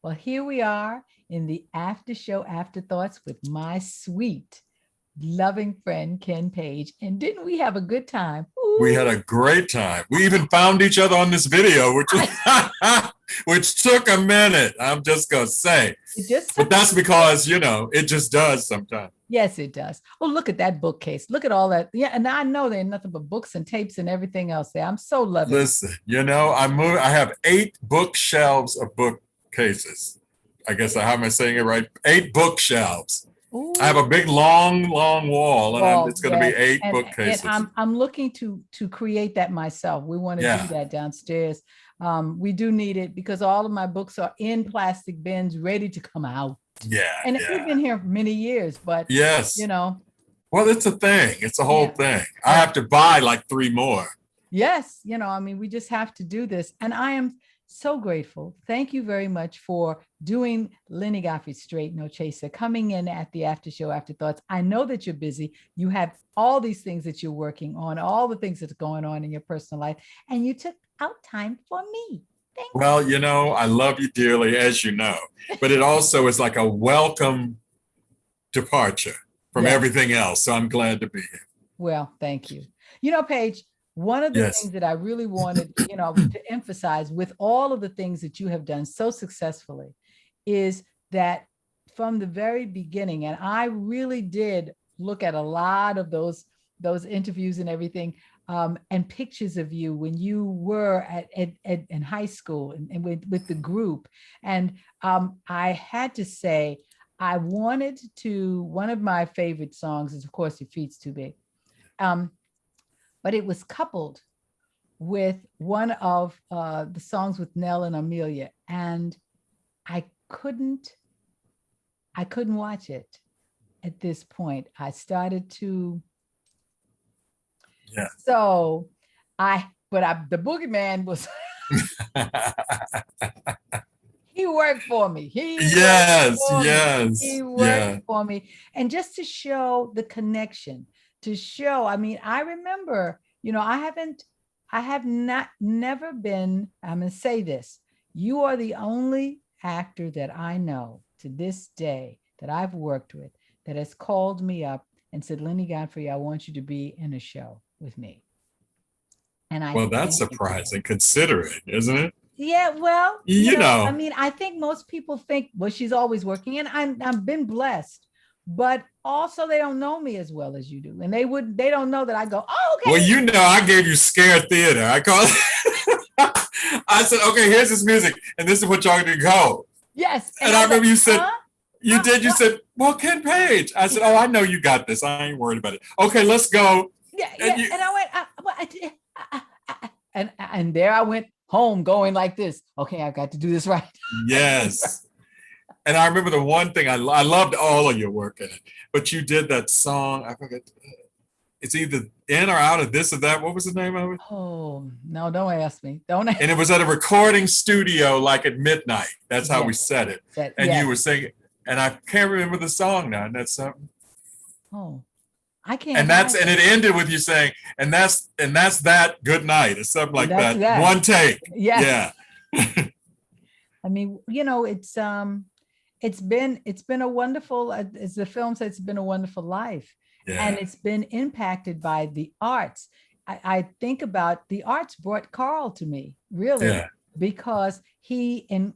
Well, here we are in the after show afterthoughts with my sweet, loving friend, Ken Page. And didn't we have a good time? We Ooh. had a great time. We even found each other on this video, which which took a minute. I'm just gonna say, It just but took that's because it just does sometimes. Yes, it does. Oh, look at that bookcase. Look at all that. Yeah, and I know there ain't nothing but books and tapes and everything else there. I'm so loving it. Listen, I have 8 bookshelves of bookcases. I guess how am I saying it right? 8 bookshelves. I have Ooh. a big, long wall, and Well, it's going to be yes, 8 and bookcases. I'm looking to create that myself. We want to do Yeah, that downstairs. We do need it because all of my books are in plastic bins, ready to come out. yeah, And we've yeah. been here for many years, but you Yes. know, Well, it's a thing. It's a whole yeah, thing. I yeah. have to buy like 3 more. Yes, I mean, we just have to do this. And I am so grateful. Thank you very much for doing Lenny Godfrey Straight No Chaser, coming in at the after show afterthoughts. I know that you're busy. You have all these things that you're working on, all the things that's going on in your personal life, and you took out time for me. Thank Well, I love you dearly, as you know, but it also is like a welcome departure from Yes. everything else. So I'm glad to be here. Well, thank you. Paige, one of the Yes. things that I really wanted, to emphasize with all of the things that you have done so successfully is that from the very beginning, and I really did look at a lot of those interviews and everything, and pictures of you when you were in high school and with the group. And I had to say, I wanted to, one of my favorite songs is, of course, Your Feet's Too Big. Um, but it was coupled with one of the songs with Nell and Amelia, and I couldn't watch it at this point. I started to, Yeah. so the boogeyman was he worked for me. Yes, yes, He worked yeah. for me. And just to show the connection, to show, I mean, I remember, I have not, never been, I'm going to say this, you are the only actor that I know to this day that I've worked with that has called me up and said, Lenny Godfrey, I want you to be in a show with me. And I Well, that's thank you for that. surprising, considering, isn't it? Yeah, well, You I know, mean, I think most people think, well, she's always working, and I've been blessed, but also they don't know me as well as you do, and they don't know that I go, oh, well, okay, I gave you scare theater. I call it. I said, okay, here's this music, and this is what y'all gonna go. yes, and And I I was like, remember you said, huh, you did. You what? said, well, Ken Page. I said, oh, I know you got this. I ain't worried about it. Okay, let's go. Yeah, And yeah, and I went, and there I went home going like this. Okay, I've got to do this right. yes. And I remember the one thing I loved all of your work in it, but you did that song. I forget. It's either in or out of this or that. What was the name of it? Oh no, don't ask me. Don't ask. And it was at a recording studio, like at midnight. That's how we Yes, said it. that And you yes. were singing, and I can't remember the song now. And that's something. Oh, I can't And hide it ended with you saying, and that's that. Good night, or something and like that's that. that. One take. Yes. Yeah. I mean, it's been a wonderful, as the film says, it's been a wonderful life, and Yeah. it's been impacted by the arts. I think about the arts brought Carl to me, really, Yeah. because he in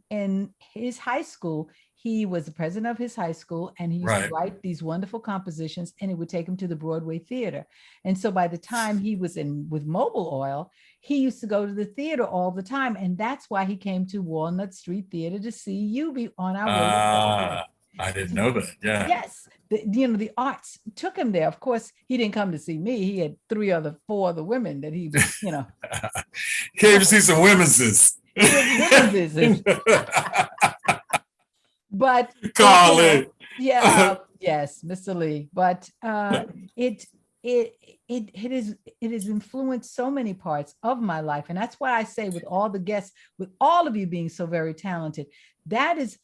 his high school, he was the president of his high school, and he used to Right. write these wonderful compositions, and it would take him to the Broadway theater. And so by the time he was in with Mobile Oil, he used to go to the theater all the time, and that's why he came to Walnut Street Theater to see you be on our way to Broadway. I didn't know that. Yeah. Yes, the arts took him there. Of course, he didn't come to see me. He had four other women that he was, Came to see some women's. women's. But Carly. yeah, yes, Mr. Lee. But it has influenced so many parts of my life, and that's why I say, with all the guests, with all of you being so very talented, that's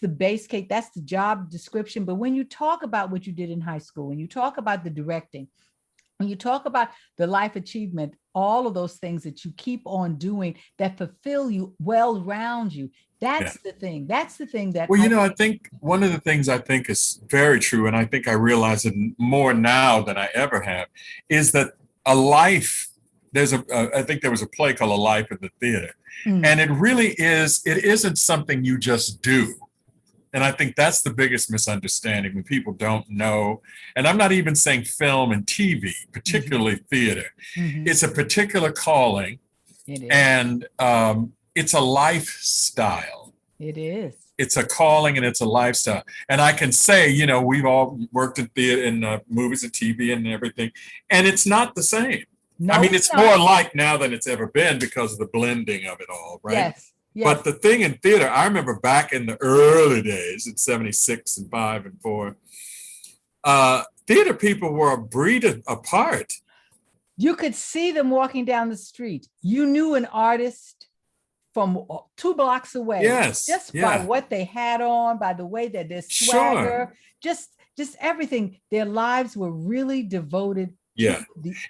the base case, that's the job description. But when you talk about what you did in high school, when you talk about the directing, when you talk about the life achievement, all of those things that you keep on doing that fulfill you well around you, That's the thing. That's the thing that Well, I think one of the things I think is very true, and I think I realize it more now than I ever have, is that a life, I think there was a play called A Life in the Theater. Mm. And it really is, it isn't something you just do. And I think that's the biggest misunderstanding when people don't know. And I'm not even saying film and TV, particularly theater. It's a particular calling. It is. And it's a lifestyle. It is. It's a calling and it's a lifestyle. And I can say, we've all worked in theater, in movies and TV and everything. And it's not the same. No, I mean, it's more alike now than it's ever been because of the blending of it all, right? Yes. Yes. But the thing in theater, I remember back in the early days in 76 and 5 and 4, theater people were a breed apart. You could see them walking down the street. You knew an artist from 2 blocks away. Yes. Just by what they had on, by the way that their swagger, just everything. Their lives were really devoted. Yeah.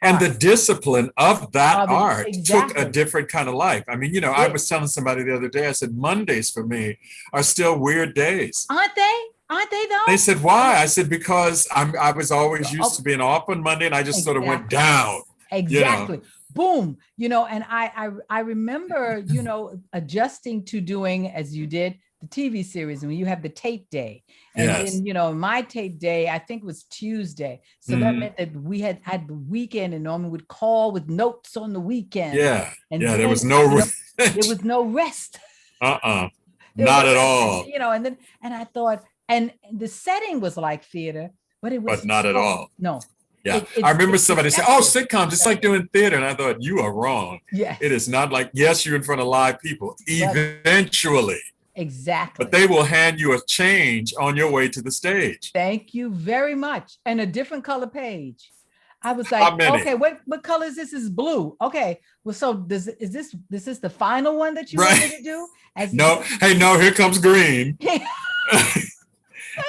And the discipline of that art took a different kind of life. I mean, I was telling somebody the other day, I said, Mondays for me are still weird days. Aren't they? Aren't they though? They said, why? I said, because I was always used to being off on Monday and I just sort of went down. Exactly. Boom. And I remember, adjusting to doing, as you did, the TV series, when you have the tape day. And then, my tape day, I think was Tuesday. So that meant that we had the weekend, and Norman would call with notes on the weekend. Yeah. And there was no rest. There was no rest. Not at all. And I thought, and the setting was like theater, but it was not at all. No. Yeah. I remember somebody said, oh, sitcoms, it's like doing theater. And I thought, you are wrong. Yeah. It is not like, yes, you're in front of live people. Eventually. Exactly. But they will hand you a change on your way to the stage. Thank you very much. And a different color page. I was like, okay, what color is this? Is blue. Okay. Well, so is this the final one that you want me to do? No, here comes green.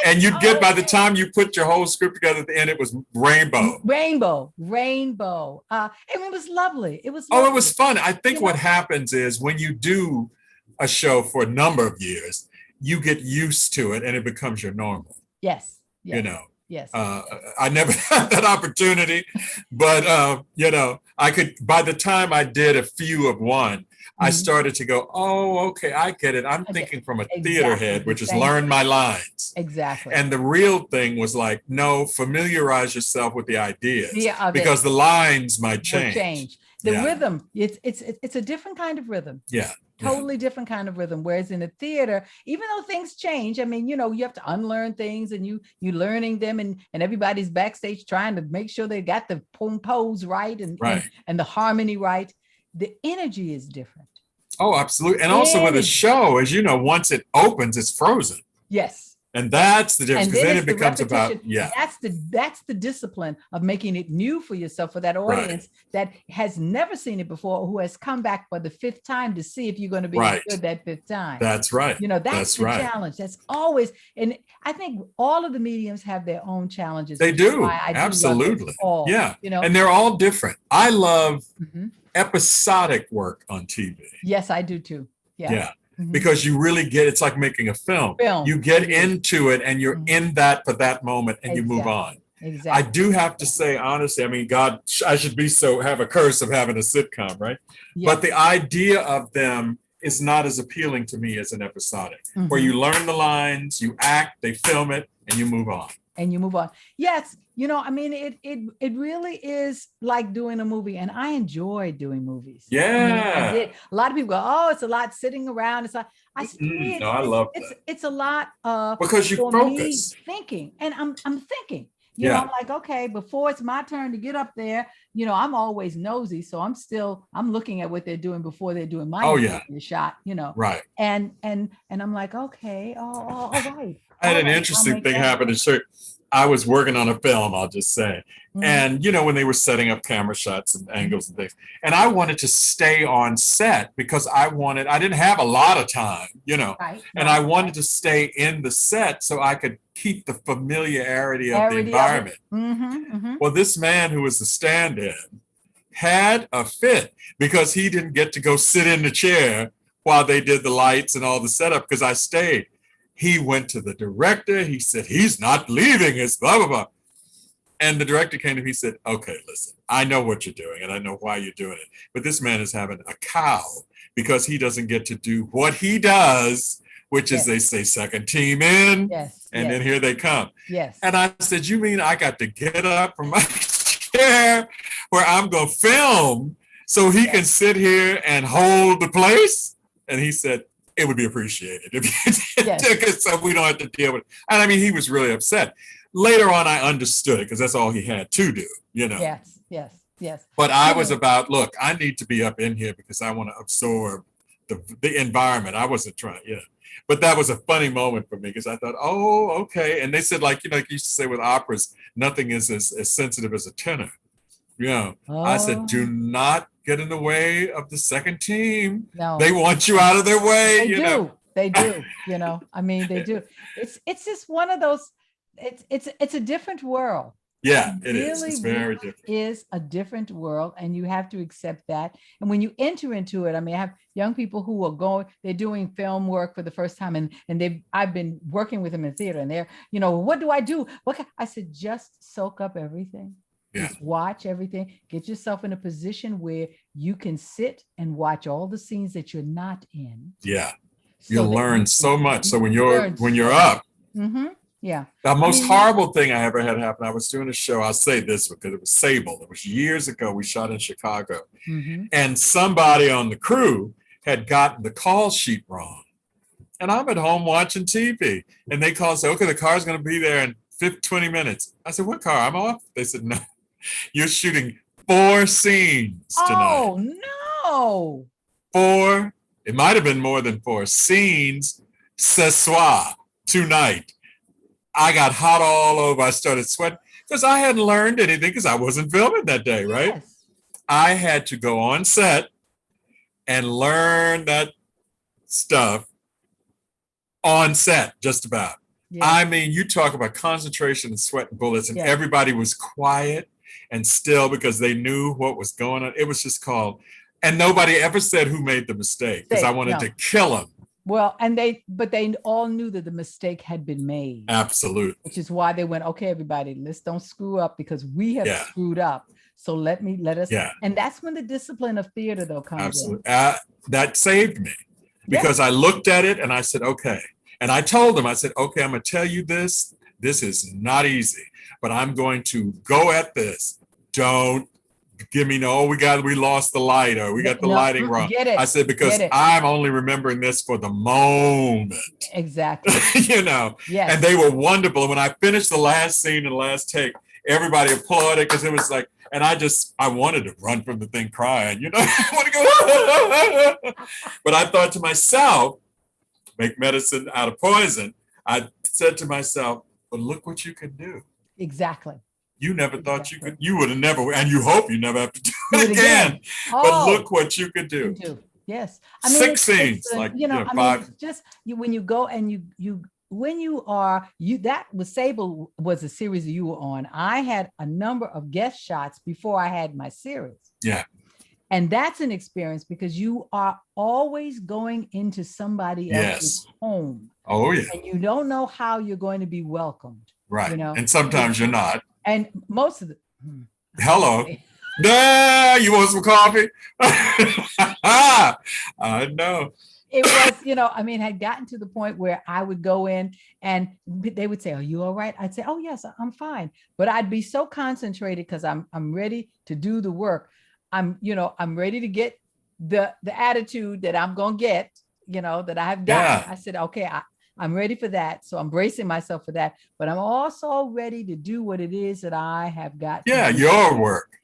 And you'd get, by the time you put your whole script together at the end, it was rainbow. And it was lovely. It was lovely. Oh, it was fun. I think what happens is when you do a show for a number of years, you get used to it and it becomes your normal. Yes. Yes. I never had that opportunity, but I could, by the time I did a few of one, I started to go, oh, okay, I get it. I'm thinking from a theater head, which is learn my lines. Exactly. And the real thing was like, no, familiarize yourself with the ideas because the lines might change. The rhythm, it's a different kind of rhythm. Yeah. Totally different kind of rhythm. Whereas in a theater, even though things change, I mean, you have to unlearn things and you learning them and everybody's backstage trying to make sure they got the pose right and the harmony right. The energy is different. Oh, absolutely. And also with a show, as you know, once it opens, it's frozen. Yes. And that's the difference, because then it becomes about, that's the discipline of making it new for yourself, for that audience that has never seen it before, who has come back for the 5th time to see if you're going to be good that 5th time. That's right. That's the challenge. That's always, and I think all of the mediums have their own challenges. They do. Absolutely. All, and they're all different. I love episodic work on TV. Yes, I do too. Yeah. Because you really get, it's like making a film. You get into it and you're in that for that moment and you move on. Exactly. I do have to say, honestly, I mean, God, I should have a curse of having a sitcom, right? Yes. But the idea of them is not as appealing to me as an episodic, where you learn the lines, you act, they film it, and you move on. Yes. I mean, it really is like doing a movie, and I enjoy doing movies. Yeah. I did. A lot of people go, oh, it's a lot sitting around. It's like, I love that. It's a lot of, because you focus. Thinking, and I'm thinking, I'm like, okay, before it's my turn to get up there, I'm always nosy. So I'm looking at what they're doing before they're doing my shot, Right. And I'm like, okay, all right. I had an interesting thing happen in church. I was working on a film, I'll just say. And, when they were setting up camera shots and angles and things, and I wanted to stay on set because I didn't have a lot of time, and I wanted to stay in the set so I could keep the familiarity of the environment. Well, this man who was the stand-in had a fit because he didn't get to go sit in the chair while they did the lights and all the setup because I stayed. He went to the director. He said, he's not leaving. It's blah, blah, blah. And the director came to me, he said, okay, listen, I know what you're doing and I know why you're doing it. But this man is having a cow because he doesn't get to do what he does, which is they say second team in, and then here they come. Yes. And I said, you mean I got to get up from my chair where I'm going to film so he can sit here and hold the place? And he said, it would be appreciated if you took it so we don't have to deal with it. And I mean, he was really upset. Later on, I understood it because that's all he had to do, you know. Yes. But I was about, look, I need to be up in here because I want to absorb the environment. I wasn't trying, But that was a funny moment for me because I thought, oh, okay. And they said, like, like you used to say with operas, nothing is as sensitive as a tenor. I said, do not get in the way of the second team. No. They want you out of their way. They do. I mean, they do. It's just one of those. It's a different world. Yeah, it is. It's very different. It is a different world, and you have to accept that. And when you enter into it, I mean, I have young people who are they're doing film work for the first time, and I've been working with them in theater, and they're, what do I do? I said, just soak up everything. Yeah. Just watch everything. Get yourself in a position where you can sit and watch all the scenes that you're not in. Yeah, you'll learn so much. So when you're up. Mm-hmm. Yeah. The most horrible thing I ever had happen, I was doing a show, I'll say this because it was Sable. It was years ago. We shot in Chicago. Mm-hmm. And somebody on the crew had gotten the call sheet wrong. And I'm at home watching TV. And they call and say, okay, the car's going to be there in 20 minutes. I said, what car? I'm off. They said, no, you're shooting 4 scenes tonight. Oh, no. 4, it might have been more than 4 scenes, ce soir, tonight. I got hot all over. I started sweating because I hadn't learned anything because I wasn't filming that day, right? Yes. I had to go on set and learn that stuff on set, just about. Yeah. I mean, you talk about concentration and sweat and bullets, and everybody was quiet and still because they knew what was going on. It was just called, and nobody ever said who made the mistake because I wanted to kill them. Well, but they all knew that the mistake had been made. Absolutely. Which is why they went, okay, everybody, let's don't screw up because we have screwed up. So let us. Yeah. And that's when the discipline of theater, though, comes in. That saved me because I looked at it and I said, okay. And I told them, I said, okay, I'm going to tell you this. This is not easy, but I'm going to go at this. Don't give me we lost the light or we got the lighting wrong. I said, because I'm only remembering this for the moment. Exactly. Yes. And they were wonderful. And when I finished the last scene and the last take, everybody applauded because it was like, and I wanted to run from the thing crying, I want to go. But I thought to myself, make medicine out of poison. I said to myself, but look what you can do. Exactly. You never thought you would have never, and you hope you never have to do it again. But look what you could do. Yes. 6 scenes, like, 5. Just when you go and that was Sable was a series that you were on. I had a number of guest shots before I had my series. Yeah. And that's an experience because you are always going into somebody else's home. Oh, yeah. And you don't know how you're going to be welcomed. Right. And sometimes you're not. And most of the hello. You want some coffee? I know. It was, had gotten to the point where I would go in and they would say, are you all right? I'd say, oh, yes, I'm fine. But I'd be so concentrated because I'm ready to do the work. I'm ready to get the attitude that I'm going to get, that I've got. I said, okay, I'm ready for that. So I'm bracing myself for that, but I'm also ready to do what it is that I have got. Yeah. Your work.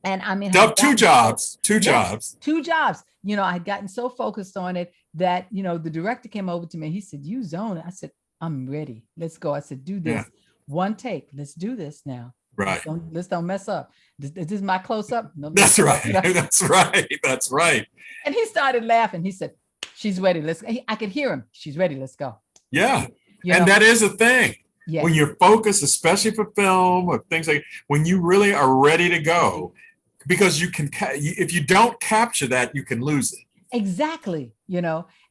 And I mean, 2 jobs. I had gotten so focused on it that, the director came over to me. He said, you zone it. I said, I'm ready. Let's go. I said, do this. One take. Let's do this now. Right. Let's don't mess up. This is my close up. No, that's right. That's right. That's right. And he started laughing. He said, she's ready. I could hear him. She's ready. Let's go. Yeah. And that is a thing. Yeah. When you're focused, especially for film or things like, when you really are ready to go, because you can, if you don't capture that, you can lose it. Exactly,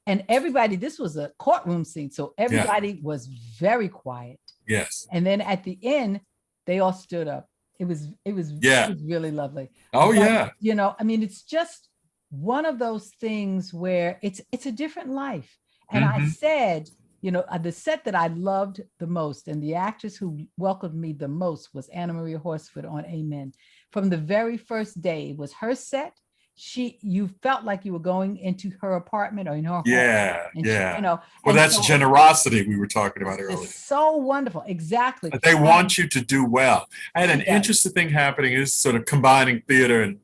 and everybody, this was a courtroom scene, so everybody was very quiet. Yes. And then at the end, they all stood up. It was really lovely. Oh, But, yeah. I mean, it's just one of those things where it's a different life. And I said, the set that I loved the most and the actress who welcomed me the most was Anna Maria Horsford on Amen. From the very first day, it was her set. You felt like you were going into her apartment or in her home. Yeah, And yeah. she, Well, that's generosity we were talking about earlier. It's so wonderful. Exactly. They want you to do well. I had an interesting thing happening, is sort of combining theater and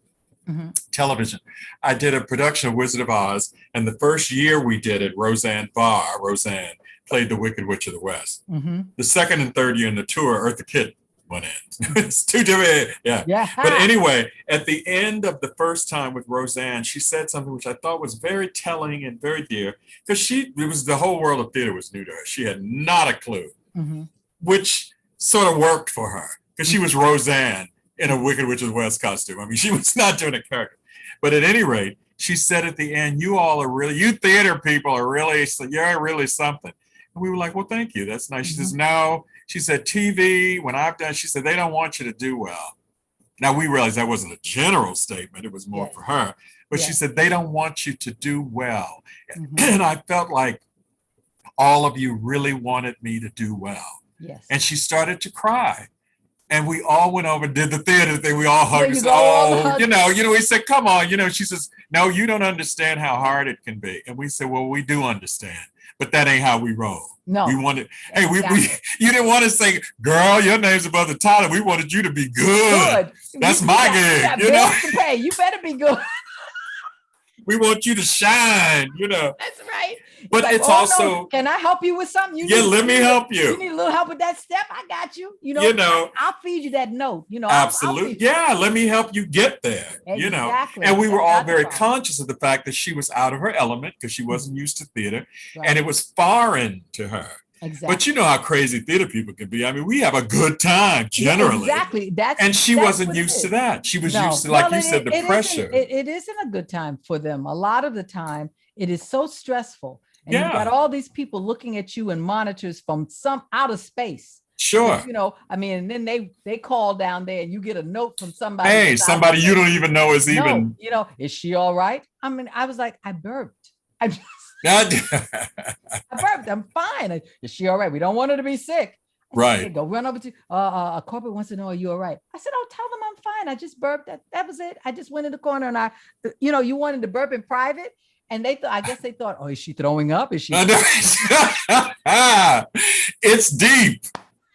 television. I did a production of Wizard of Oz, and the first year we did it, Roseanne played the Wicked Witch of the West. The second and third year in the tour, Eartha Kitt went in. It's too different. Yeah. But anyway, at the end of the first time with Roseanne, she said something which I thought was very telling and very dear, because the whole world of theater was new to her. She had not a clue, which sort of worked for her, because she was Roseanne in a Wicked Witch of the West costume. I mean, she was not doing a character. But at any rate, she said at the end, you theater people you're really something. And we were like, well, thank you. That's nice. She says, no. She said, TV, when I've done, she said, they don't want you to do well. Now, we realized that wasn't a general statement. It was more for her. But she said, they don't want you to do well. And I felt like all of you really wanted me to do well. Yes. And she started to cry. And we all went over, did the theater thing. We all hugged. We said, come on. She says, no, you don't understand how hard it can be. And we said, well, we do understand. But that ain't how we roll. No. We wanted, you didn't want to say, girl, your name's above the title. We wanted you to be good. That's my gig. To pay. You better be good. We want you to shine, That's right. But it's also, no, can I help you with something? Let me help you. You need a little help with that step? I got you. I'll feed you that note. Absolutely. Let me help you get there. Exactly. And we were all very conscious of the fact that she was out of her element because she wasn't used to theater, and it was foreign to her. Exactly. But you know how crazy theater people can be. I mean, we have a good time generally. Exactly. And she wasn't used to that. She was used to, like you said, the pressure. It isn't a good time for them. A lot of the time, it is so stressful. And you've got all these people looking at you and monitors from some outer space. Sure. And then they call down there and you get a note from somebody. Hey, somebody you don't even know is even. Is she all right? I mean, I was like, I burped. I burped. I'm fine. Is she all right? We don't want her to be sick. Right. Go run over to a corporate wants to know, are you all right? I said, oh, tell them I'm fine. I just burped. That was it. I just went in the corner and you wanted to burp in private. And I guess they thought, oh, is she throwing up? Is she? It's deep.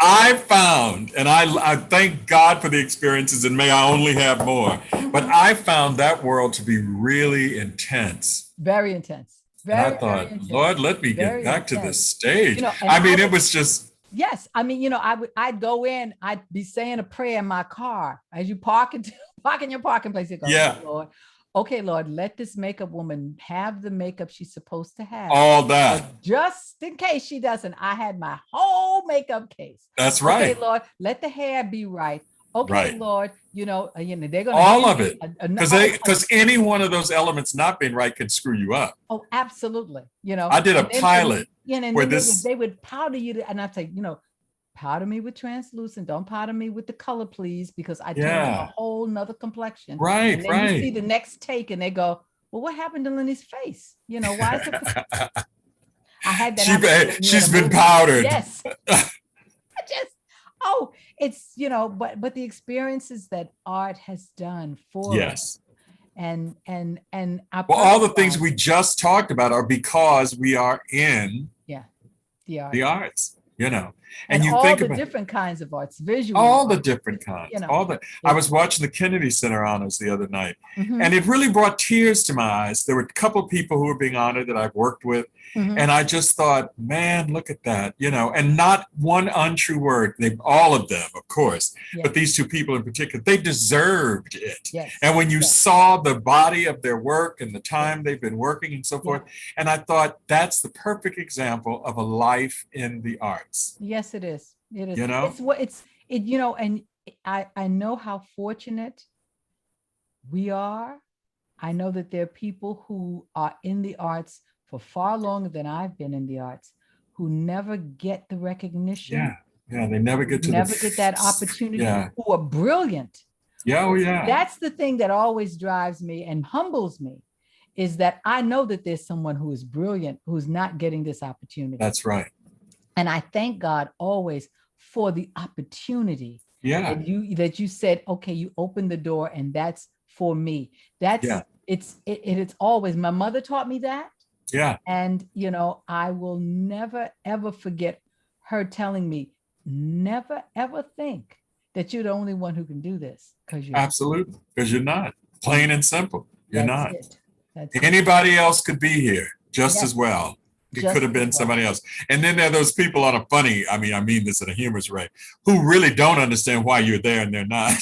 I found, and I thank God for the experiences, and may I only have more. But I found that world to be really intense. Very intense. And I thought, Lord, let me get back to this stage. It was just. Yes. I mean, I'd go in, I'd be saying a prayer in my car as you park in your parking place. You go, Lord. Okay, Lord, let this makeup woman have the makeup she's supposed to have. All that. But just in case she doesn't, I had my whole makeup case. That's right. Okay, Lord, let the hair be right. Okay, Lord, they're going to all of it, because any one of those elements not being right can screw you up. Oh, absolutely. I did a pilot where they would powder you, and I'd say, powder me with translucent. Don't powder me with the color, please, because I turn a whole nother complexion. Right, and then you see the next take, and they go, "Well, what happened to Lennie's face? Why is it?" I had that. She's been powdered. Yes. It's but the experiences that art has done for us. And all the things we just talked about are because we are in the arts. And you all think the about different kinds of arts, visual, all the different kinds, I was watching the Kennedy Center honors the other night, and it really brought tears to my eyes. There were a couple of people who were being honored that I've worked with, and I just thought, man, look at that, and not one untrue word. All of them, of course, but these two people in particular, they deserved it. And when you saw the body of their work and the time they've been working and so forth, and I thought that's the perfect example of a life in the arts. Yes, it is. It is. And I know how fortunate we are I know that there are people who are in the arts for far longer than I've been in the arts who never get the recognition. Yeah. Yeah. They never get to Never get that opportunity. Yeah. Who are brilliant. Yeah. Oh, yeah. That's the thing that always drives me and humbles me, is that I know that there's someone who is brilliant who's not getting this opportunity. That's right. And I thank God always for the opportunity. Yeah. That you said, okay, you opened the door and that's for me. That's it's always, my mother taught me that. Yeah. And I will never ever forget her telling me, never ever think that you're the only one who can do this, because you're absolutely, because you're not. Plain and simple. You're not. That's Anybody else could be here just as well. It could have been somebody else. And then there are those people on a funny, I mean this in a humorous way, who really don't understand why you're there and they're not.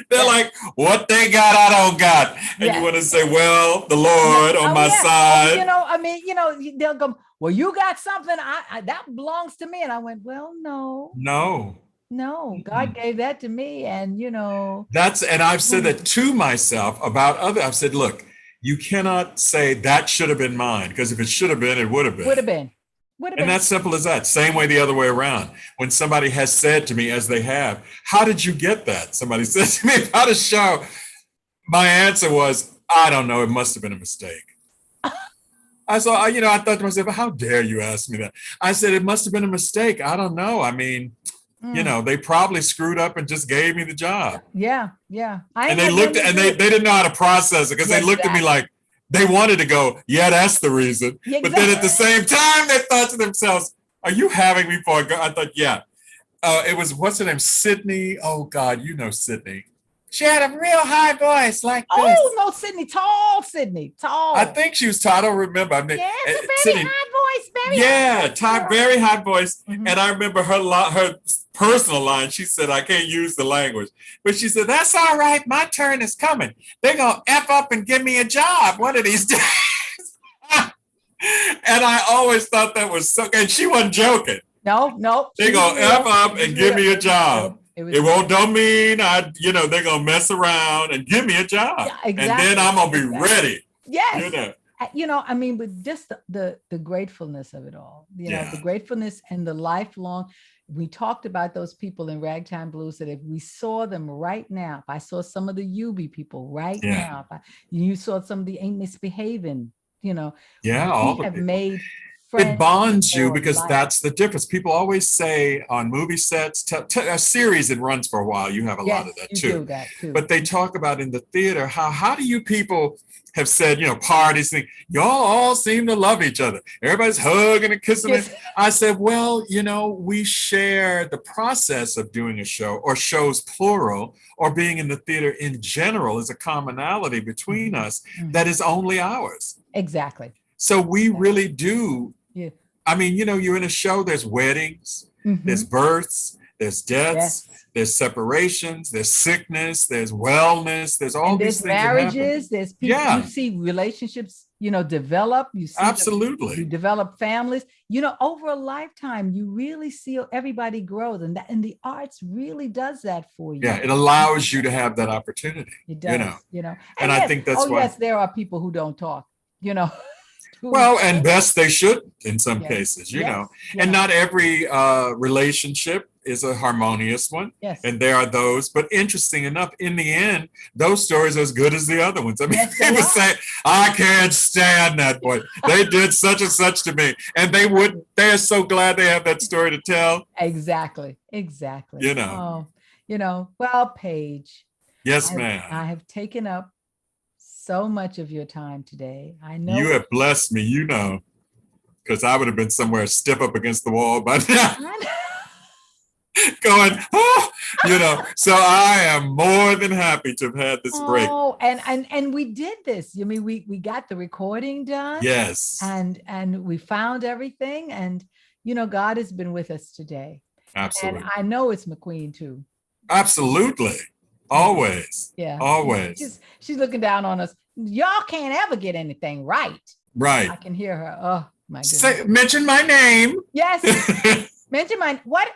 They're like, what they got, I don't got. And you want to say, well, the Lord on my side. They'll go, well, you got something that belongs to me. And I went, well, no, God gave that to me. And, and I've said that to myself about I've said, look, you cannot say that should have been mine, because if it should have been, it would have been. And that's simple as that. Same way the other way around. When somebody has said to me, as they have, how did you get that? Somebody said to me about a show. My answer was, I don't know. It must have been a mistake. I thought to myself, how dare you ask me that? I said, it must have been a mistake. I don't know. I mean, they probably screwed up and just gave me the job. Yeah. And they looked and they didn't know how to process it, because they looked at me like they wanted to go, yeah, that's the reason. But then at the same time, they thought to themselves, are you having me for a go? I thought, yeah. It was, what's her name? Sydney. Oh, God, Sydney. She had a real high voice like this. Oh, no, Sydney, tall. I think she was tall. I don't remember. I mean, it's a very high voice. Very high voice. Mm-hmm. And I remember her personal line. She said, I can't use the language, but she said, that's all right. My turn is coming. They're going to F up and give me a job one of these days. And I always thought that was so, and she wasn't joking. No. They're going to F up and give me a job. Don't mean they're gonna mess around and give me a job. Yeah, exactly. And then I'm gonna be ready. Yes. But just the gratefulness of it all, the gratefulness and the lifelong. We talked about those people in Ragtime Blues, that if we saw them right now, if I saw some of the UB people right now, you saw some of the Ain't Misbehaving, we have made. It bonds you, because that's the difference. People always say on movie sets, a series that runs for a while, you have a lot of that too. But they talk about in the theater, how do you people have said, parties, y'all all seem to love each other. Everybody's hugging and kissing. Yes. I said, well, we share the process of doing a show, or shows plural, or being in the theater in general, is a commonality between us that is only ours. Exactly. So we really do. Yeah. I mean, you're in a show, there's weddings, there's births, there's deaths, there's separations, there's sickness, there's wellness, there's all these things. Marriages, there's people, you see relationships, develop, you see absolutely, you develop families, over a lifetime, you really see everybody grows, and the arts really does that for you. Yeah, it allows you to have that opportunity. It does, and I think that's why. Yes, there are people who don't talk, Well, and best they should in some cases, and not every relationship is a harmonious one. Yes. And there are those, but interesting enough, in the end, those stories are as good as the other ones. I mean, people say, I can't stand that boy. They did such and such to me. And they're so glad they have that story to tell. Exactly. Well, Paige. Yes, ma'am. I have taken up so much of your time today. I know you have blessed me, because I would have been somewhere stiff up against the wall by now. Going, so I am more than happy to have had this break. Oh, and we did this. We got the recording done. Yes. And we found everything, and God has been with us today. Absolutely. And I know it's McQueen too. Absolutely. Always. Yeah. Always. She's looking down on us. Y'all can't ever get anything right. Right. I can hear her. Oh my goodness. Mention my name. Yes. Mention my what?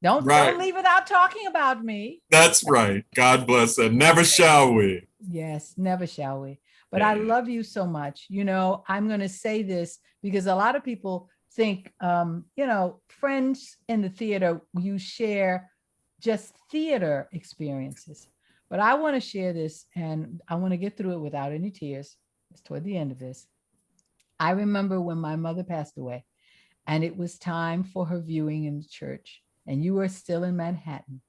Don't Right. leave without talking about me. That's right. God bless her. Never shall we. Yes, never shall we. But I Yeah. love you so much. You know, I'm going to say this because a lot of people think, you know, friends in the theater, you share just theater experiences. But I want to share this, and I want to get through it without any tears. It's toward the end of this. I remember when my mother passed away, and it was time for her viewing in the church, and you were still in Manhattan.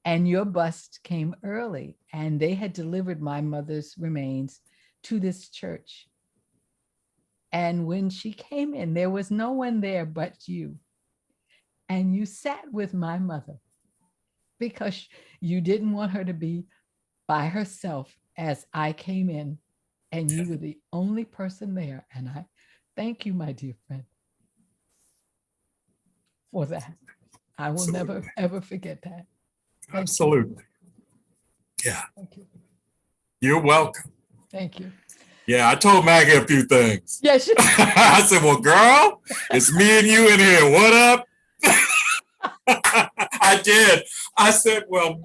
And your bus came early, and they had delivered my mother's remains to this church. And when she came in, there was no one there but you. And you sat with my mother because you didn't want her to be by herself as I came in, and you were the only person there. And I thank you, my dear friend, for that. I will Absolutely. never, ever forget that. Thank Absolutely. Yeah. Thank you. You're welcome. Thank you. Yeah, I told Maggie a few things. Yes. I said, well, girl, it's me and you in here. What up? I did. I said, well,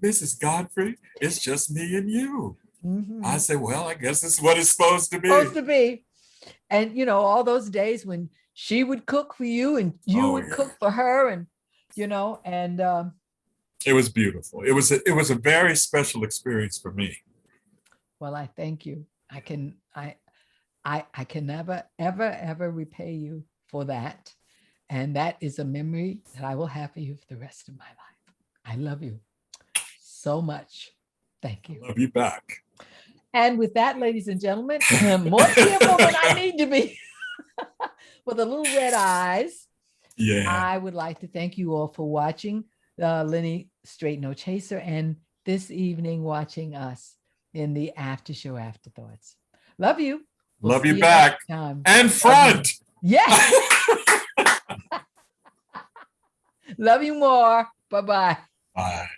Mrs. Godfrey, it's just me and you. Mhm. I said, well, I guess this is what it's supposed to be. Supposed to be. And you know, all those days when she would cook for you and you Oh, would yeah. cook for her, and you know, and It was beautiful. It was a very special experience for me. well, I thank you. I can never, ever, ever repay you for that. And that is a memory that I will have for you for the rest of my life. I love you so much. Thank you. Love you back. And with that, ladies and gentlemen, more tearful than I need to be with the little red eyes. Yeah. I would like to thank you all for watching Lenny Straight No Chaser, and this evening watching us in the after show afterthoughts. Love you. We'll Love see you back. next time. And front. Yes. Love you more. Bye-bye. Bye.